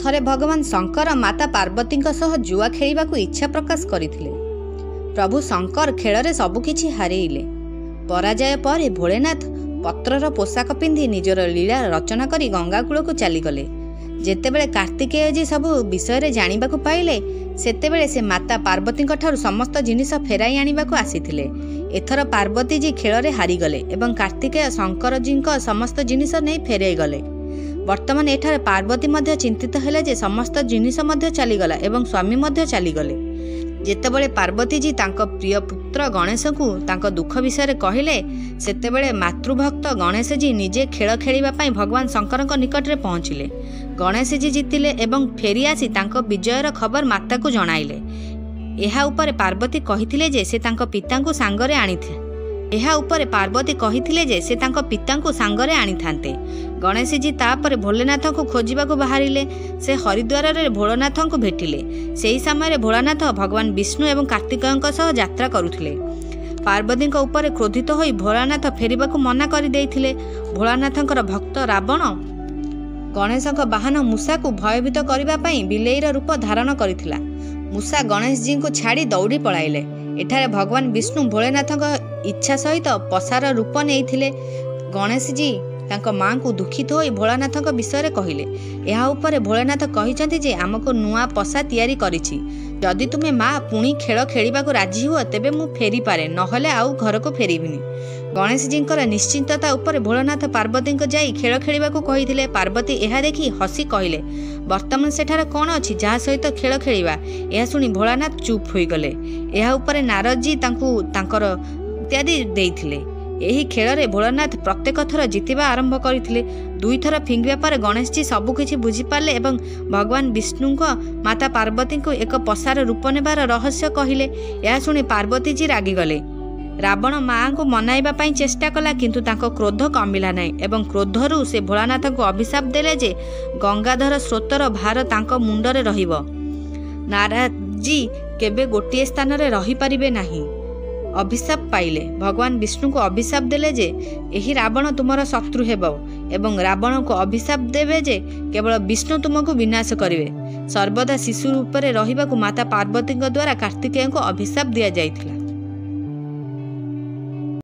थरे भगवान शंकर माता पार्वती सह जुआ खेलिबाकु इच्छा प्रकाश करथिले। प्रभु शंकर खेल सबुकिछि हारेइले। पराजय पर भोलेनाथ पत्रर पोशाक पिंधि निजर लीला रचना करी गंगाकूल को चलीगले। जेतेबेले कार्तिकेय जी सबु विषय जानिबाकु पाइले सेतेबेले से माता पार्वती ठारू समस्त जिनिस फेराई आनिबाकु आसीथिले। एथर पार्वती जी खेल रे हारिगले एवं कार्तिकेय शंकर जी समस्त जिनिस नहीं फेराई गले। वर्तमान एठारे पार्वती मध्य चिंतित हेले जे समस्त जिनिस मध्य चलीगला एवं स्वामी मध्य चलीगले। जेतेबेले पार्वती जी तांको प्रिय पुत्र गणेश को तांको दुख विषय कहले सेतेबेले मातृभक्त गणेश जी निजे खेल खेलिबा पई भगवान शंकर निकट में पहुँचिले। गणेश जी जीतिले एवं फेरी आसी तांको विजयर खबर माता को जणाइले। एहा उपरे पार्वती कहिथिले जे से तांको पितांको सांगरे आनिथे। एहा उपरे पार्वती कहिथिले जे से तांको पितांको सांगरे आनिथान्ते। गणेश जी तापर भोलेनाथ को खोजिबाकु बाहरिले। से हरिद्वार रे भोलेनाथ को भेटिले। सेही समय भोलेनाथ भगवान विष्णु एवं कार्तिकेयଙ୍କ सह यात्रा करुथिले। पार्वती ऊपर क्रोधित होई भोलेनाथ फेरिबाकु मना करि देइथिले। भोलेनाथଙ୍କର भक्त रावण गणेश वाहन मूषा को भयभीत करबा पई बिलेईर रूप धारण करिथिला। मूषा गणेश जी को छाड़ी दौड़ी पळाइले। एठारे भगवान विष्णु भोलेनाथ इच्छा सहित पसार रूप नेइथिले। गणेश जी तांको माँ को दुखित होई भोलेनाथ विषय कहले। यह उपरे भोलेनाथ कहिसंती जे आमको नुआ पसा तैयारी करिछि। जदि तुमे माँ पुणी खेल खेलिबाकु राजी हुआ तेबे मु फेरी पारे, नहले आउ घर को फेरिबिनी। गणेश जी निश्चिंतता उपरे भोलेनाथ पार्वती को जाई खेल खेलिबाकु कहिथिले। पार्वती यह देखि हसी कहले, वर्तमान सेठार कौन अछि जहा सहित खेल खेलिबा। यह सुनी भोलेनाथ चुप होई गले। यह उपरे नारद जी तांको तांकर इत्यादि देइथिले। एही खेल रे भोलेनाथ प्रत्येक थर जितिबा आरंभ करथिले। दुई थर फिंगिबा पर गणेश जी सबुकिछि बुझी पारले एवं भगवान विष्णु माता पार्वती को एक पसार रूप नेबार रहस्य कहिले। यह सुनी पार्वती जी रागी गले। रावण माँ को मनाइबा पई चेष्टा कला किंतु तांको क्रोध कमिला नहीं एवं क्रोधरू से भोलानाथ को अभिशाप देले जे गंगाधर स्रोतर भार तांको मुंडरे रहिबो। नारद जी केबे गोटिए स्थान रे रही परिबे नाही। अभिशाप पाइले। भगवान विष्णु को अभिशाप देले जे एही रावण तुमर शत्रु हेबो एवं रावण को अभिशाप देवे जे केवल विष्णु तुमको विनाश करिवे। सर्वदा शिशु रूप में रहिबाकु माता पार्वती द्वारा कार्तिकेय को अभिशाप दिया जाइथिला।